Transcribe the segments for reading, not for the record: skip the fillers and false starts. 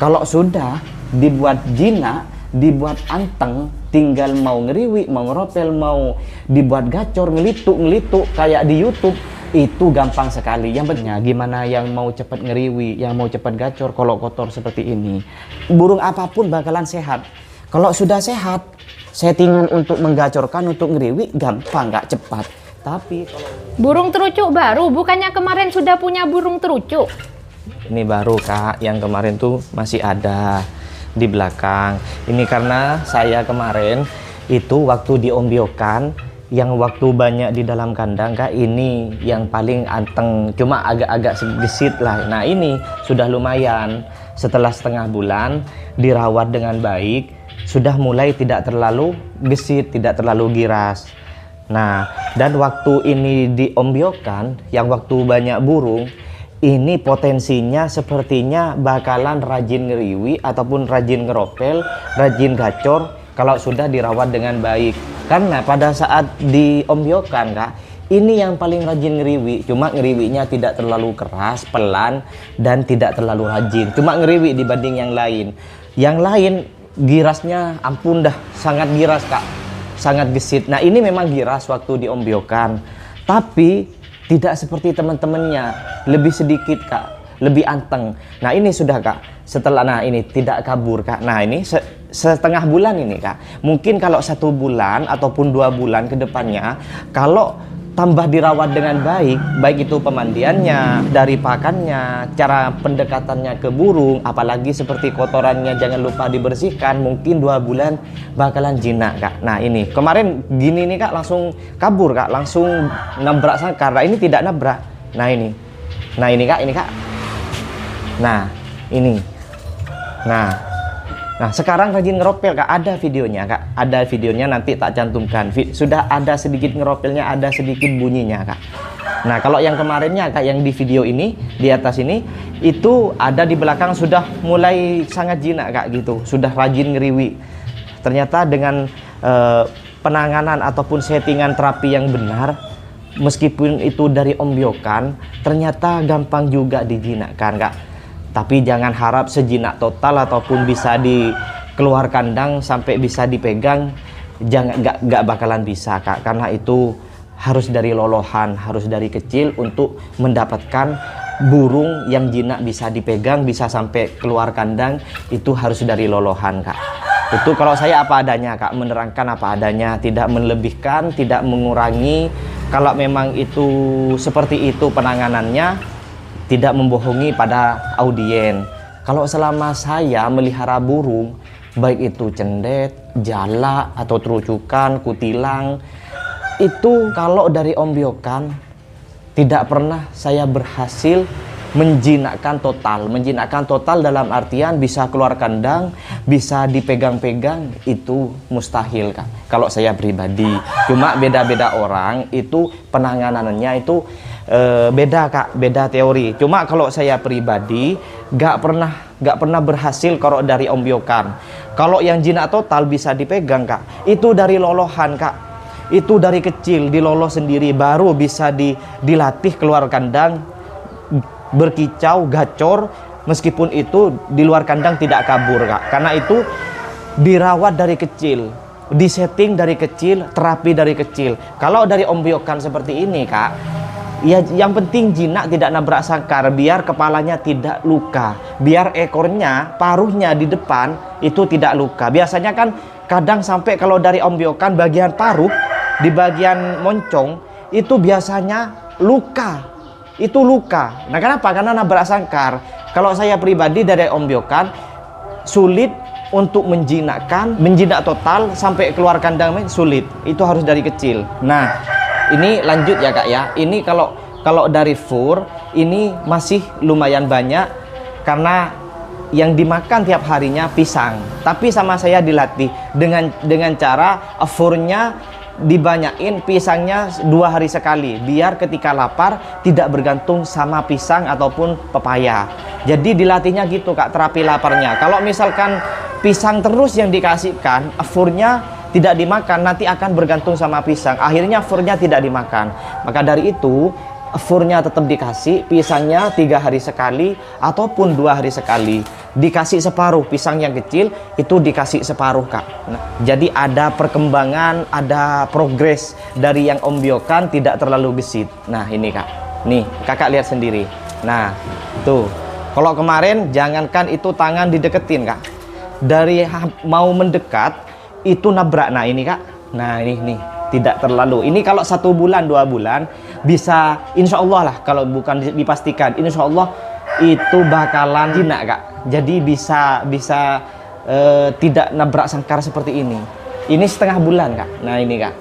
Kalau sudah dibuat jinak, dibuat anteng, tinggal mau ngeriwi, mau ngeropel, mau dibuat gacor, ngelituk kayak di YouTube, itu gampang sekali. Yang penting gimana yang mau cepat ngeriwi, yang mau cepat gacor kalau kotor seperti ini. Burung apapun bakalan sehat. Kalau sudah sehat, settingan untuk menggacorkan, untuk ngeriwi gampang, nggak cepat. Tapi kalau burung terucuk baru, bukannya kemarin sudah punya burung terucuk? ini baru Kak, yang kemarin tuh masih ada di belakang. Ini karena saya kemarin itu waktu diombiokan, yang waktu banyak di dalam kandang Kak, ini yang paling anteng, cuma agak-agak gesit lah. Nah ini sudah lumayan, setelah setengah bulan dirawat dengan baik, sudah mulai tidak terlalu gesit, tidak terlalu giras. Nah, dan waktu ini diombiokan, yang waktu banyak burung, ini potensinya sepertinya bakalan rajin ngeriwi ataupun rajin ngeropel, rajin gacor kalau sudah dirawat dengan baik. Karena pada saat diombiokan Kak, ini yang paling rajin ngeriwi, cuma ngeriwinya tidak terlalu keras, pelan, dan tidak terlalu rajin. Cuma ngeriwi dibanding yang lain. Yang lain girasnya ampun dah, sangat giras Kak, sangat gesit. Nah ini memang giras waktu diombiokan, tapi tidak seperti teman-temannya, lebih sedikit Kak, lebih anteng. Nah ini sudah Kak, setelah, nah ini tidak kabur Kak. Nah ini setengah bulan ini Kak. Mungkin kalau 1 bulan ataupun 2 bulan ke depannya, kalau tambah dirawat dengan baik, baik itu pemandiannya, dari pakannya, cara pendekatannya ke burung, apalagi seperti kotorannya jangan lupa dibersihkan, mungkin 2 bulan bakalan jinak Kak. Nah ini kemarin gini nih Kak, langsung kabur Kak, langsung nabrak sangkar. Nah ini tidak nabrak. Nah ini Kak, ini Kak. Nah ini. Nah sekarang rajin ngeropel Kak, ada videonya Kak, ada videonya, nanti tak cantumkan. Sudah ada sedikit ngeropelnya, ada sedikit bunyinya Kak. Nah kalau yang kemarinnya Kak, yang di video ini, di atas ini, itu ada di belakang sudah mulai sangat jinak Kak gitu, sudah rajin ngeriwi. Ternyata dengan penanganan ataupun settingan terapi yang benar, meskipun itu dari ombiokan, ternyata gampang juga dijinakkan Kak. Tapi jangan harap sejinak total ataupun bisa dikeluar kandang sampai bisa dipegang, nggak bakalan bisa Kak, karena itu harus dari lolohan, harus dari kecil untuk mendapatkan burung yang jinak bisa dipegang, bisa sampai keluar kandang, itu harus dari lolohan Kak. Itu kalau saya apa adanya Kak, menerangkan apa adanya, tidak melebihkan, tidak mengurangi. Kalau memang itu seperti itu penanganannya, tidak membohongi pada audien. Kalau selama saya melihara burung, baik itu cendet, jala, atau terucukan, kutilang, itu kalau dari ombiokan tidak pernah saya berhasil menjinakkan total. Menjinakkan total dalam artian bisa keluar kandang, bisa dipegang-pegang, itu mustahil Kak. Kalau saya pribadi, cuma beda-beda orang itu penanganannya itu beda Kak, beda teori. Cuma kalau saya pribadi nggak pernah berhasil kalau dari ombiokan. Kalau yang jinak total bisa dipegang Kak, itu dari lolohan Kak. Itu dari kecil diloloh sendiri, baru bisa dilatih keluar kandang, berkicau, gacor. Meskipun itu di luar kandang tidak kabur Kak, karena itu dirawat dari kecil, disetting dari kecil, terapi dari kecil. Kalau dari ombiokan seperti ini Kak, ya yang penting jinak tidak nabrak sangkar, biar kepalanya tidak luka, biar ekornya, paruhnya di depan itu tidak luka. Biasanya kan kadang sampai kalau dari ombiokan bagian paruh di bagian moncong itu biasanya luka. Itu luka. Nah kenapa? Karena nabrak sangkar. Kalau saya pribadi dari ombiokan sulit untuk menjinakkan, menjinak total sampai keluar kandang sulit. Itu harus dari kecil. Nah ini lanjut ya Kak ya. Ini kalau dari fur ini masih lumayan banyak karena yang dimakan tiap harinya pisang. Tapi sama saya dilatih dengan cara furnya dibanyain, pisangnya 2 hari sekali, biar ketika lapar tidak bergantung sama pisang ataupun pepaya. Jadi dilatihnya gitu Kak, terapi laparnya. Kalau misalkan pisang terus yang dikasihkan, furnya tidak dimakan, nanti akan bergantung sama pisang, akhirnya furnya tidak dimakan. Maka dari itu furnya tetap dikasih, pisangnya 3 hari sekali ataupun 2 hari sekali. Dikasih separuh, pisang yang kecil itu dikasih separuh Kak. Nah, jadi ada perkembangan, ada progres dari yang ombyokan tidak terlalu gesit. Nah ini Kak, nih kakak lihat sendiri. Nah tuh, kalau kemarin jangankan itu tangan dideketin Kak, dari mau mendekat itu nabrak. Nah ini Kak, nah ini nih tidak terlalu. Ini kalau 1 bulan 2 bulan bisa, insya Allah lah, kalau bukan dipastikan, insya Allah itu bakalan jinak Kak. Jadi bisa tidak nabrak sangkar seperti ini. Ini setengah bulan Kak. Nah ini Kak.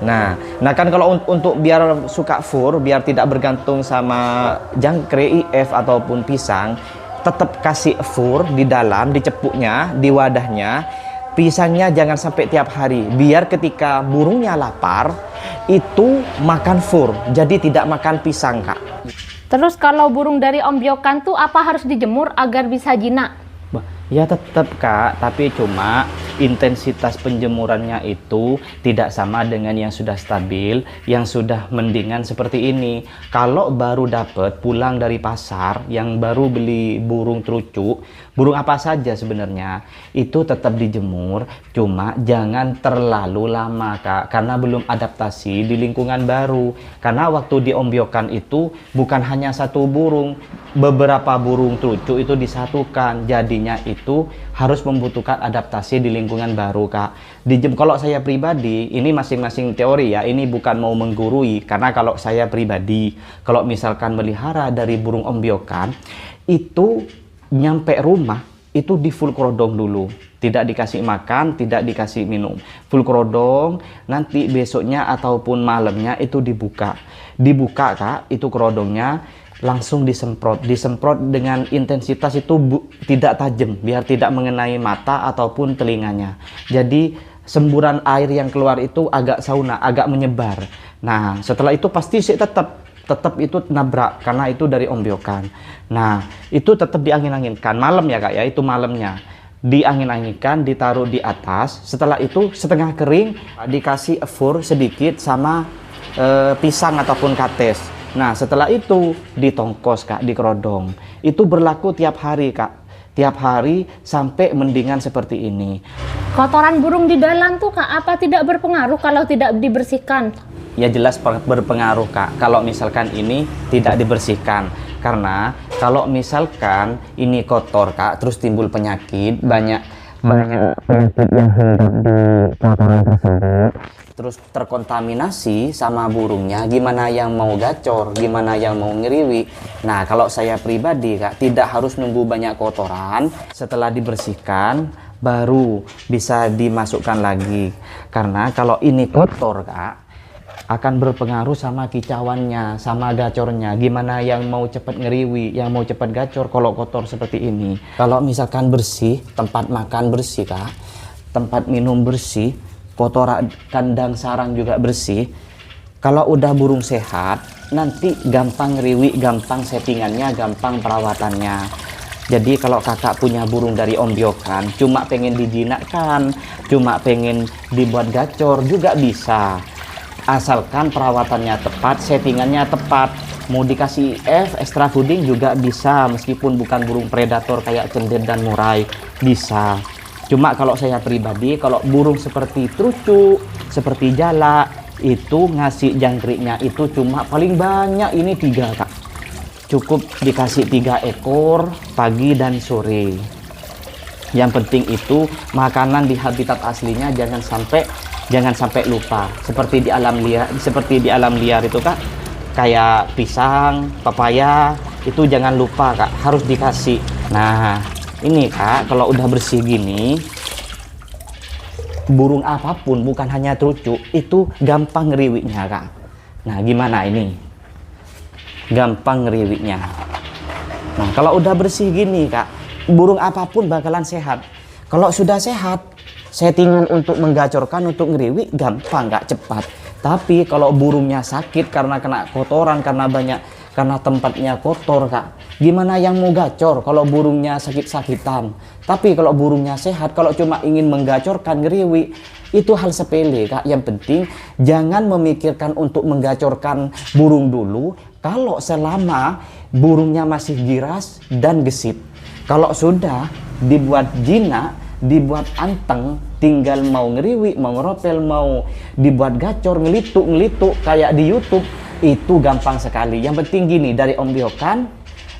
Nah kan kalau untuk biar suka fur, biar tidak bergantung sama jangkrik, IF ataupun pisang, tetap kasih fur di dalam, di cepuknya, di wadahnya. Pisangnya jangan sampai tiap hari, biar ketika burungnya lapar itu makan fur, jadi tidak makan pisang Kak. Terus kalau burung dari ombyokan tuh apa harus dijemur agar bisa jinak? Ya tetap Kak, tapi cuma intensitas penjemurannya itu tidak sama dengan yang sudah stabil, yang sudah mendingan seperti ini. Kalau baru dapet pulang dari pasar, yang baru beli burung terucuk, burung apa saja sebenarnya, itu tetap dijemur, cuma jangan terlalu lama Kak, karena belum adaptasi di lingkungan baru. Karena waktu diombyokan itu bukan hanya 1 burung, beberapa burung terucuk itu disatukan, jadinya itu harus membutuhkan adaptasi di lingkungan baru Kak. Kalau saya pribadi, ini masing-masing teori ya, ini bukan mau menggurui, karena kalau saya pribadi, kalau misalkan melihara dari burung ombyokan, itu nyampe rumah itu di full kerodong dulu, tidak dikasih makan, tidak dikasih minum, full kerodong. Nanti besoknya ataupun malamnya itu dibuka Kak, itu kerodongnya langsung disemprot dengan intensitas itu tidak tajam, biar tidak mengenai mata ataupun telinganya. Jadi semburan air yang keluar itu agak sauna, agak menyebar. Nah setelah itu pasti sih tetap itu nabrak, karena itu dari ombyokan. Nah itu tetap diangin-anginkan malam ya Kak ya, itu malamnya diangin-anginkan, ditaruh di atas. Setelah itu setengah kering, dikasih fur sedikit sama pisang ataupun kates. Nah setelah itu ditongkos Kak, di kerodong. Itu berlaku tiap hari Kak, tiap hari sampai mendingan seperti ini. Kotoran burung di dalam tuh Kak, apa tidak berpengaruh kalau tidak dibersihkan? Ya jelas berpengaruh Kak, kalau misalkan ini tidak dibersihkan. Karena kalau misalkan ini kotor Kak, terus timbul penyakit, banyak penyakit yang hidup di kotoran tersebut, terus terkontaminasi sama burungnya, gimana yang mau gacor, gimana yang mau ngeriwi. Nah kalau saya pribadi Kak, tidak harus nunggu banyak kotoran, setelah dibersihkan baru bisa dimasukkan lagi. Karena kalau ini kotor Kak, akan berpengaruh sama kicauannya, sama gacornya, gimana yang mau cepat ngeriwi, yang mau cepat gacor kalau kotor seperti ini. Kalau misalkan bersih, tempat makan bersih Kak, tempat minum bersih, kotoran kandang sarang juga bersih, kalau udah burung sehat, nanti gampang ngeriwi, gampang settingannya, gampang perawatannya. Jadi kalau kakak punya burung dari ombyokan, cuma pengen dijinakkan, cuma pengen dibuat gacor juga bisa. Asalkan perawatannya tepat, settingannya tepat. Mau dikasih extra fooding juga bisa, meskipun bukan burung predator kayak cendet dan murai, bisa. Cuma kalau saya pribadi, kalau burung seperti terucuk, seperti jala, itu ngasih jangkriknya itu cuma paling banyak ini 3 Kak. Cukup dikasih 3 ekor pagi dan sore. Yang penting itu makanan di habitat aslinya jangan sampai lupa. Seperti di alam liar itu Kak, kayak pisang, pepaya, itu jangan lupa Kak, harus dikasih. Nah ini Kak, kalau udah bersih gini, burung apapun bukan hanya terucuk itu gampang ngeriwiknya Kak. Nah gimana ini, gampang ngeriwiknya. Nah kalau udah bersih gini Kak, burung apapun bakalan sehat. Kalau sudah sehat, settingan untuk menggacorkan, untuk ngeriwik gampang Kak, cepat. Tapi kalau burungnya sakit karena kena kotoran, karena banyak karena tempatnya kotor kak. Gimana yang mau gacor kalau burungnya sakit-sakitan? Tapi kalau burungnya sehat, kalau cuma ingin menggacorkan ngeriwi, itu hal sepele kak. Yang penting jangan memikirkan untuk menggacorkan burung dulu kalau selama burungnya masih giras dan gesit. Kalau sudah dibuat jinak, dibuat anteng, tinggal mau ngeriwi, mau ngeropel, mau dibuat gacor, ngelituk kayak di YouTube, itu gampang sekali. Yang penting gini, dari ombyokan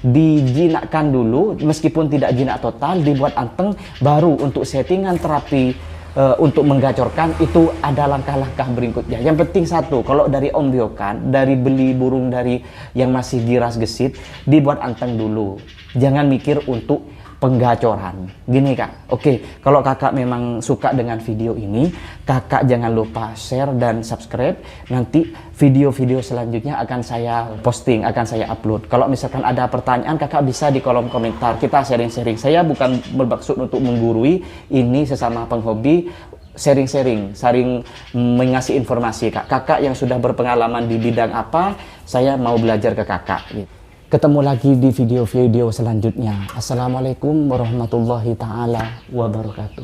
dijinakkan dulu, meskipun tidak jinak total, dibuat anteng, baru untuk settingan terapi untuk menggacorkan itu ada langkah-langkah berikutnya. Yang penting satu, kalau dari ombyokan, dari beli burung dari yang masih giras gesit, dibuat anteng dulu. Jangan mikir untuk penggacoran. Gini kak, oke, kalau kakak memang suka dengan video ini, kakak jangan lupa share dan subscribe. Nanti video-video selanjutnya akan saya posting, akan saya upload. Kalau misalkan ada pertanyaan, kakak bisa di kolom komentar, kita sharing-sharing. Saya bukan bermaksud untuk menggurui, ini sesama penghobi, sharing-sharing, saling mengasih informasi kak. Kakak yang sudah berpengalaman di bidang apa, saya mau belajar ke kakak gitu. Ketemu lagi di video-video selanjutnya. Assalamualaikum warahmatullahi taala wabarakatuh.